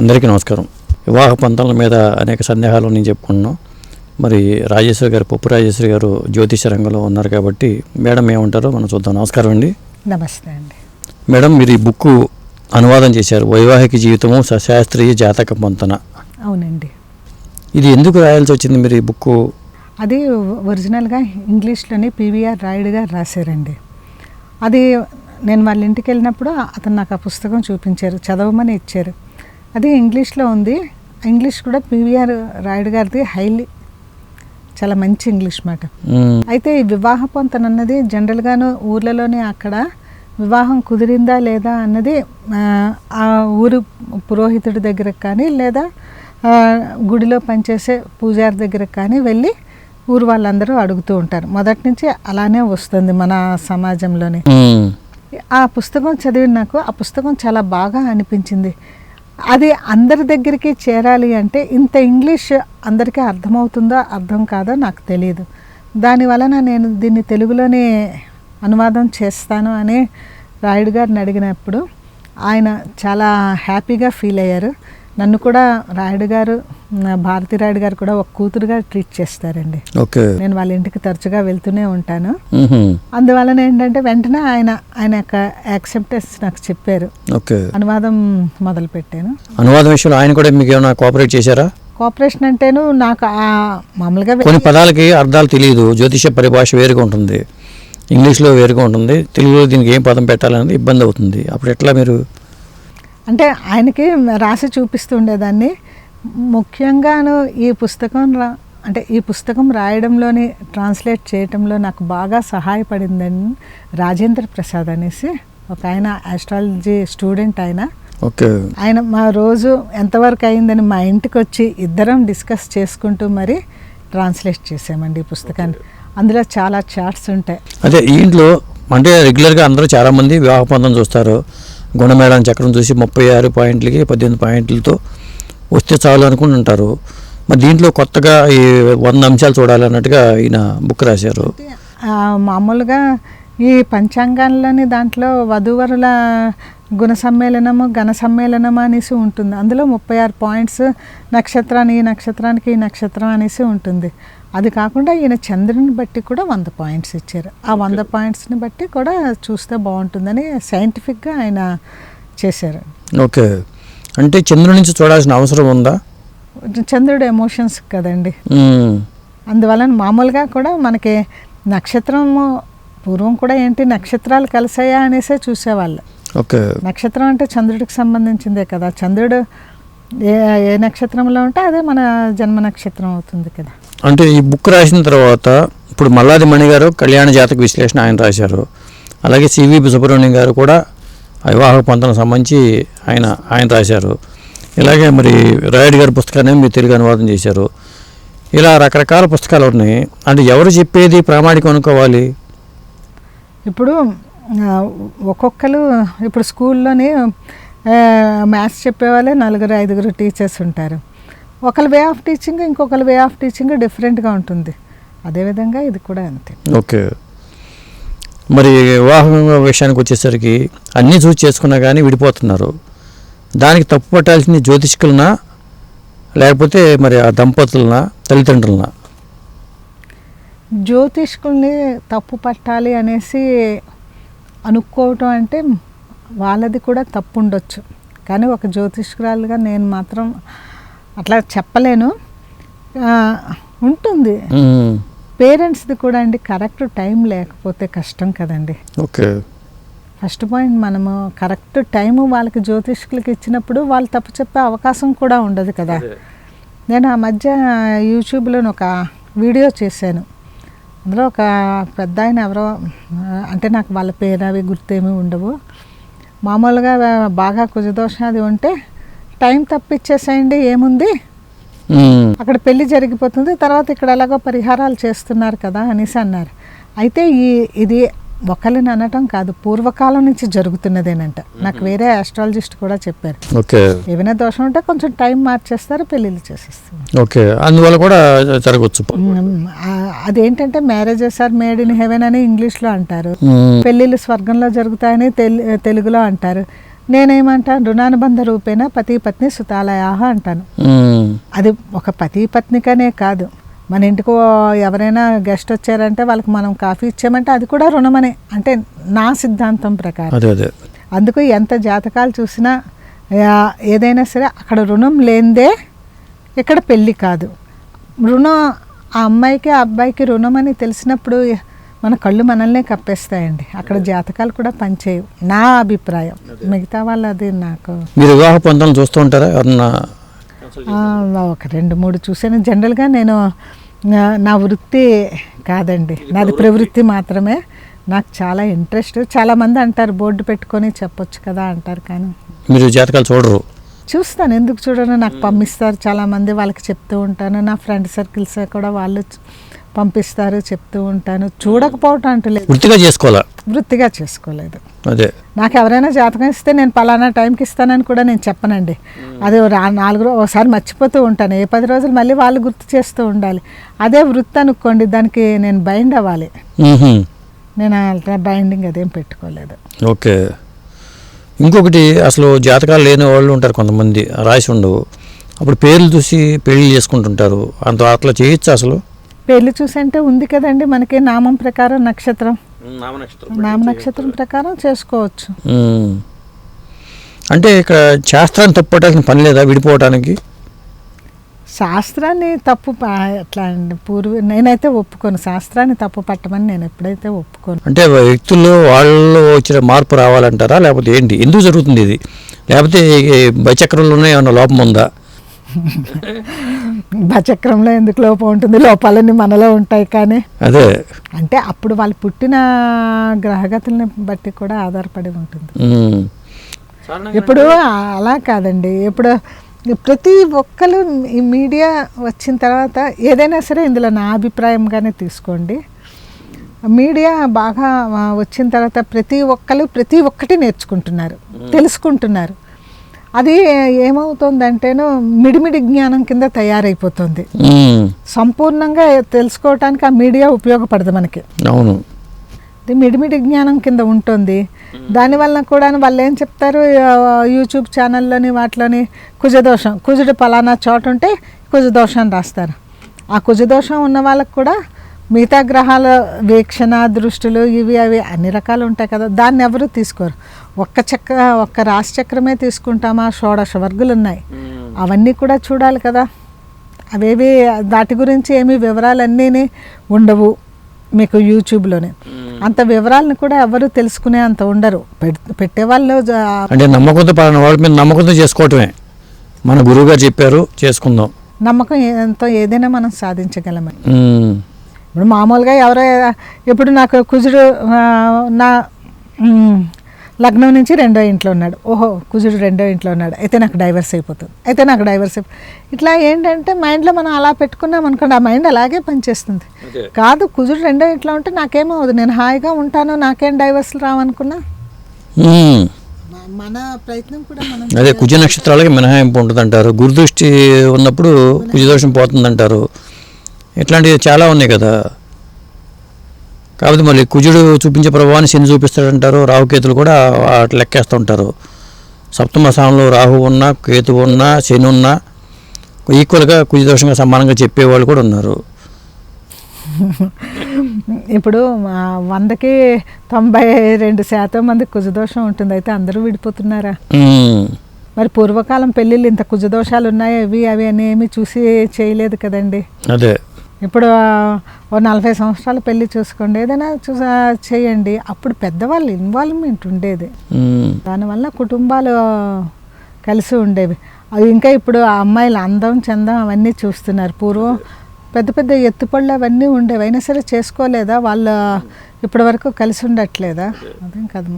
అందరికీ నమస్కారం. వివాహ పంతాల మీద అనేక సందేహాలు నేను చెప్పుకున్నాం. మరి రాజేశ్వరి గారు, పప్పు రాజేశ్వరి గారు జ్యోతిష రంగంలో ఉన్నారు కాబట్టి మేడం ఏమంటారో మనం చూద్దాం. నమస్కారం అండి. నమస్తే అండి. మేడం, మీరు ఈ బుక్ అనువాదం చేశారు, వైవాహిక జీవితము శాస్త్రీయ జాతక పొంతన. అవునండి. ఇది ఎందుకు రాయాల్సి వచ్చింది మీరు ఈ బుక్? అది ఒరిజినల్గా ఇంగ్లీష్లోని పివిఆర్ రాయుడు గారు రాశారండి. అది నేను వాళ్ళ ఇంటికి వెళ్ళినప్పుడు అతను నాకు ఆ పుస్తకం చూపించారు, చదవమని ఇచ్చారు. అది ఇంగ్లీష్లో ఉంది. ఇంగ్లీష్ కూడా పివిఆర్ రాయుడు గారిది చాలా మంచి ఇంగ్లీష్ మాట. అయితే ఈ వివాహ పొంతన అన్నది జనరల్గాను ఊర్లలోనే అక్కడ వివాహం కుదిరిందా లేదా అన్నది ఆ ఊరు పురోహితుడి దగ్గరకు కానీ లేదా గుడిలో పనిచేసే పూజారి దగ్గరకు కానీ వెళ్ళి ఊరు వాళ్ళందరూ అడుగుతూ ఉంటారు. మొదటి నుంచి అలానే వస్తుంది మన సమాజంలోనే. ఆ పుస్తకం చదివి నాకు ఆ పుస్తకం చాలా బాగా అనిపించింది. అది అందరి దగ్గరికి చేరాలి అంటే ఇంత ఇంగ్లీష్ అందరికీ అర్థమవుతుందో అర్థం కాదో నాకు తెలియదు. దానివలన నేను దీన్ని తెలుగులోనే అనువాదం చేస్తాను అని రాయుడు గారిని అడిగినప్పుడు ఆయన చాలా హ్యాపీగా ఫీల్ అయ్యారు. నన్ను కూడా రాయుడు గారు, భారతీ రాయుడు గారు కూడా ఒక కూతురుగా ట్రీట్ చేస్తారండి. నేను వాళ్ళ ఇంటికి తరచుగా వెళ్తూనే ఉంటాను. అందువలన ఏంటంటే వెంటనే ఆయన యొక్క యాక్సెప్టెన్స్ నాకు చెప్పారు. అనువాదం మొదలు పెట్టాను. అనువాదం విషయంలో ఆయన కూడా మీకు ఏమైనా కోఆపరేట్ చేశారా? కోఆపరేషన్ అంటేను నాకు మామూలుగా కొన్ని పదాలకి అర్థాలు తెలియదు, జ్యోతిష పరిభాష వేరుగా ఉంటుంది, ఇంగ్లీష్లో వేరుగా ఉంటుంది, తెలుగులో దీనికి ఏం పదం పెట్టాలనేది ఇబ్బంది అవుతుంది. అప్పుడు ఎట్లా మీరు? అంటే ఆయనకి రాసి చూపిస్తూ ఉండేదాన్ని. ముఖ్యంగాను ఈ పుస్తకం రాయడంలోని ట్రాన్స్లేట్ చేయడంలో నాకు బాగా సహాయపడిందని రాజేంద్ర ప్రసాద్ అనేసి ఒక ఆయన ఆస్ట్రాలజీ స్టూడెంట్. ఆయన మా రోజు ఎంతవరకు అయిందని మా ఇంటికి వచ్చి ఇద్దరం డిస్కస్ చేసుకుంటూ మరి ట్రాన్స్లేట్ చేసామండి ఈ పుస్తకాన్ని. అందులో చాలా చార్ట్స్ ఉంటాయి. అదే ఇంట్లో అంటే రెగ్యులర్గా అందరూ చాలామంది వివాహ పొందం చూస్తారు, గుణమేళం చక్రం చూసి 36 పాయింట్లకి 18 పాయింట్లతో వస్తే చాలు అనుకుని ఉంటారు. మరి దీంట్లో కొత్తగా ఈ 100 అంశాలు చూడాలన్నట్టుగా ఈయన బుక్ రాశారు. మామూలుగా ఈ పంచాంగాల్లోని దాంట్లో వధూవరుల గుణ సమ్మేళనము, ఘన సమ్మేళనము అనేసి ఉంటుంది. అందులో 36 పాయింట్స్, నక్షత్రాన్ని ఈ నక్షత్రానికి ఈ నక్షత్రం అనేసి ఉంటుంది. అది కాకుండా ఈయన చంద్రుని బట్టి కూడా 100 పాయింట్స్ ఇచ్చారు. ఆ 100 పాయింట్స్ని బట్టి కూడా చూస్తే బాగుంటుందని సైంటిఫిక్గా ఆయన చేశారు. ఓకే, అంటే చంద్రుడి నుంచి చూడాల్సిన అవసరం ఉందా? చంద్రుడు ఎమోషన్స్ కదండి. అందువలన మామూలుగా కూడా మనకి నక్షత్రము పూర్వం కూడా ఏంటి నక్షత్రాలు కలిసాయా అనేసే చూసేవాళ్ళు. నక్షత్రం అంటే చంద్రుడికి సంబంధించిందే కదా. చంద్రుడు ఏ నక్షత్రంలో ఉంటే అదే మన జన్మ నక్షత్రం అవుతుంది కదా. అంటే ఈ బుక్ రాసిన తర్వాత ఇప్పుడు మల్లాది మణి గారు కళ్యాణ జాతక విశ్లేషణ ఆయన రాశారు, అలాగే సివి సుబ్రహ్మణ్యం గారు కూడా వివాహ పొంతన సంబంధించి ఆయన రాశారు. ఇలాగే మరి రాయుడు గారి పుస్తకాన్ని మీరు తెలుగు అనువాదం చేశారు. ఇలా రకరకాల పుస్తకాలు ఉన్నాయి. అంటే ఎవరు చెప్పేది ప్రామాణికం అనుకోవాలి? ఇప్పుడు ఒక్కొక్కరు ఇప్పుడు స్కూల్లోనే మ్యాథ్స్ చెప్పేవాళ్ళే 4-5 టీచర్స్ ఉంటారు. ఒకరి వే ఆఫ్ టీచింగ్ ఇంకొకరి వే ఆఫ్ టీచింగ్ డిఫరెంట్గా ఉంటుంది. అదేవిధంగా ఇది కూడా అంతే. ఓకే, మరి వివాహం విషయానికి వచ్చేసరికి అన్నీ చూసి చేసుకున్నా కానీ విడిపోతున్నారు. దానికి తప్పు పట్టాల్సింది జ్యోతిష్కులనా లేకపోతే మరి ఆ దంపతులనా, తల్లిదండ్రులనా? జ్యోతిష్కుల్ని తప్పు పట్టాలి అనేసి అనుకోవటం అంటే వాళ్ళది కూడా తప్పు ఉండొచ్చు, కానీ ఒక జ్యోతిష్కురాలుగా నేను మాత్రం అట్లా చెప్పలేను. ఉంటుంది పేరెంట్స్ది కూడా అండి. కరెక్ట్ టైం లేకపోతే కష్టం కదండి. ఫస్ట్ పాయింట్, మనము కరెక్ట్ టైము వాళ్ళకి జ్యోతిష్కులకి ఇచ్చినప్పుడు వాళ్ళు తప్పు చెప్పే అవకాశం కూడా ఉండదు కదా. నేను ఆ మధ్య యూట్యూబ్లో ఒక వీడియో చేశాను. అందులో ఒక పెద్ద ఆయన ఎవరో, అంటే నాకు వాళ్ళ పేరు అవి గుర్తేమీ ఉండవు, మామూలుగా బాగా కుజదోషం అది ఉంటే టైం తప్పిచ్చేసేయండి, ఏముంది అక్కడ పెళ్లి జరిగిపోతుంది, తర్వాత ఇక్కడ ఎలాగో పరిహారాలు చేస్తున్నారు కదా అనేసి అన్నారు. అయితే ఇది ఒకళ్ళని అనటం కాదు, పూర్వకాలం నుంచి జరుగుతున్నదేనంట. నాకు వేరే ఆస్ట్రాలజిస్ట్ కూడా చెప్పారు. ఏమైనా దోషం ఉంటే కొంచెం టైం మార్చేస్తారు, పెళ్ళిళ్ళు చేసేస్తారు. అందువల్ల కూడా జరగవచ్చు. అదేంటంటే marriages are made in heaven అని ఇంగ్లీష్లో అంటారు, పెళ్ళిళ్ళు స్వర్గంలో జరుగుతాయని తెలుగులో అంటారు. నేనేమంటాను, రుణానుబంధ రూపేణ పతి పత్ని సుతాలయాహ అంటాను. అది ఒక పతి పత్నికనే కాదు, మన ఇంటికి ఎవరైనా గెస్ట్ వచ్చారంటే వాళ్ళకి మనం కాఫీ ఇచ్చామంటే అది కూడా రుణమనే, అంటే నా సిద్ధాంతం ప్రకారం. అందుకు ఎంత జాతకాలు చూసినా ఏదైనా సరే అక్కడ రుణం లేనిదే ఇక్కడ పెళ్ళి కాదు. రుణం ఆ అమ్మాయికి ఆ అబ్బాయికి రుణం అని తెలిసినప్పుడు మన కళ్ళు మనల్నే కప్పేస్తాయండి. అక్కడ జాతకాలు కూడా పనిచేయవు, నా అభిప్రాయం. మిగతా వాళ్ళది నాకు. మీరు వివాహ పొందాలని చూస్తూ ఉంటారా? ఒక 2-3 చూసాను. జనరల్గా నేను నా వృత్తి కాదండి, నాది ప్రవృత్తి మాత్రమే. నాకు చాలా ఇంట్రెస్ట్. చాలామంది అంటారు బోర్డు పెట్టుకొని చెప్పొచ్చు కదా అంటారు, కానీ మీరు జాతకాలు చూడరు? చూస్తాను, ఎందుకు చూడను. నాకు పంపిస్తారు చాలామంది, వాళ్ళకి చెప్తూ ఉంటాను. నా ఫ్రెండ్ సర్కిల్స్ కూడా వాళ్ళు పంపిస్తారు, చెప్తూ ఉంటాను. చూడకపోవటం అంటూ లేదు. వృత్తిగా చేసుకోలేదు. అదే నాకు ఎవరైనా జాతకం ఇస్తే నేను పలానా టైంకి ఇస్తానని కూడా నేను చెప్పనండి. అది 4 ఒకసారి మర్చిపోతూ ఉంటాను. 10 రోజులు మళ్ళీ వాళ్ళు గుర్తు చేస్తూ ఉండాలి. అదే వృత్తి అనుకోండి, దానికి నేను బైండ్ అవ్వాలి. నేను బైండింగ్ అదేం పెట్టుకోలేదు. ఓకే. ఇంకొకటి, అసలు జాతకాలు లేని వాళ్ళు ఉంటారు కొంతమంది, రాసి ఉండవు. అప్పుడు పేర్లు చూసి పెళ్లి చేసుకుంటుంటారు. అట్లా చేయొచ్చు అసలు? పేర్లు చూసి అంటే ఉంది కదండి మనకి, నామం ప్రకారం నక్షత్రం, నామ నక్షత్రం ప్రకారం చేసుకోవచ్చు. అంటే ఇక్కడ శాస్త్రాన్ని తప్పట్టాల్సిన పని లేదా విడిపోవటానికి? శాస్త్రాన్ని తప్పు ఎట్లా అండి, నేనైతే ఒప్పుకోను. శాస్త్రాన్ని తప్పు పట్టమని నేను ఎప్పుడైతే ఒప్పుకోను. అంటే వ్యక్తుల్లో వాళ్ళు వచ్చిన మార్పు రావాలంటారా, లేకపోతే ఏంటి, ఎందుకు జరుగుతుంది ఇది? లేకపోతే బచక్రంలోనే ఏమైనా లోపం ఉందా? బచక్రంలో ఎందుకు లోపం ఉంటుంది? లోపాలన్నీ మనలో ఉంటాయి. కానీ అదే అంటే అప్పుడు వాళ్ళు పుట్టిన గ్రహగతుల్ని బట్టి కూడా ఆధారపడి ఉంటుంది. ఇప్పుడు అలా కాదండి, ఇప్పుడు ప్రతి ఒక్కరు ఈ మీడియా వచ్చిన తర్వాత ఏదైనా సరే, ఇందులో నా అభిప్రాయంగానే తీసుకోండి, మీడియా బాగా వచ్చిన తర్వాత ప్రతి ఒక్కటి నేర్చుకుంటున్నారు, తెలుసుకుంటున్నారు. అది ఏమవుతుందంటేనో మిడిమిడి జ్ఞానం కింద తయారైపోతుంది. సంపూర్ణంగా తెలుసుకోవటానికి ఆ మీడియా ఉపయోగపడదు మనకి. అవును, ఇది మిడిమిడి జ్ఞానం కింద ఉంటుంది. దానివల్ల కూడా వాళ్ళు ఏం చెప్తారు, యూట్యూబ్ ఛానల్లోని వాటిలోని కుజదోషం, కుజుడు పలానా చోట ఉంటే కుజదోషం రాస్తారు. ఆ కుజదోషం ఉన్న వాళ్ళకు కూడా మిగతా గ్రహాల వీక్షణ దృష్టిలు ఇవి అవి అన్ని రకాలు ఉంటాయి కదా, దాన్ని ఎవరు తీసుకోరు. ఒక్క రాశి చక్రమే తీసుకుంటామా, 16 వర్గులు ఉన్నాయి, అవన్నీ కూడా చూడాలి కదా. అవేవి దాటి గురించి ఏమి వివరాలన్నీ ఉండవు మీకు యూట్యూబ్లోనే. అంత వివరాలను కూడా ఎవరు తెలుసుకునే అంత ఉండరు. పెట్టేవాళ్ళు అంటే నమ్మకంతో వాళ్ళ మీద నమ్మకంతో చేసుకోవటమే. మన గురువు గారు చెప్పారు చేసుకుందాం, నమ్మకం ఎంతో ఏదైనా మనం సాధించగలమని. ఇప్పుడు మామూలుగా ఇప్పుడు నాకు కుజుడు నా లగ్నం నుంచి 2వ ఇంట్లో ఉన్నాడు, ఓహో కుజుడు 2వ ఇంట్లో ఉన్నాడు, అయితే నాకు డైవర్స్ అయిపోతుంది, ఇట్లా ఏంటంటే మైండ్లో మనం అలా పెట్టుకున్నాం అనుకోండి, ఆ మైండ్ అలాగే పనిచేస్తుంది. కాదు, కుజుడు 2వ ఇంట్లో ఉంటే నాకేమవుతుంది, నేను హాయిగా ఉంటాను, నాకేం డైవర్స్లు రావనుకున్నా. మన ప్రయత్నం కూడా అదే కుజ నక్షత్రాలకి మినహాయింపు ఉంటుంది అంటారు. గురుదృష్టి ఉన్నప్పుడు కుజదోషం పోతుందంటారు. ఇట్లాంటివి చాలా ఉన్నాయి కదా. కాబట్టి మళ్ళీ కుజుడు చూపించే ప్రభావాన్ని శని చూపిస్తాడంటారు. రాహుకేతులు కూడా లెక్కేస్తూ ఉంటారు. సప్తమ స్థానంలో రాహు ఉన్నా, కేతు ఉన్నా, శని ఉన్నా ఈక్వల్గా కుజదోషంగా సమానంగా చెప్పేవాళ్ళు కూడా ఉన్నారు. ఇప్పుడు 100కి 92% మంది కుజదోషం ఉంటుంది. అయితే అందరూ విడిపోతున్నారా? మరి పూర్వకాలం పెళ్ళిళ్ళు ఇంత కుజదోషాలు ఉన్నాయి అవి అని ఏమి చూసి చేయలేదు కదండి. అదే ఇప్పుడు 40 సంవత్సరాల పెళ్లి చూసుకోండి, ఏదైనా చేయండి, అప్పుడు పెద్దవాళ్ళు ఇన్వాల్వ్మెంట్ ఉండేది, దానివల్ల కుటుంబాలు కలిసి ఉండేవి. ఇంకా ఇప్పుడు ఆ అమ్మాయిలు అందం చందం అవన్నీ చూస్తున్నారు. పూర్వం పెద్ద పెద్ద ఎత్తుపళ్ళు అవన్నీ ఉండేవి, అయినా సరే చేసుకోలేదా వాళ్ళు? ఇప్పటి వరకు కలిసి ఉండట్లేదా? అదేం కాదు.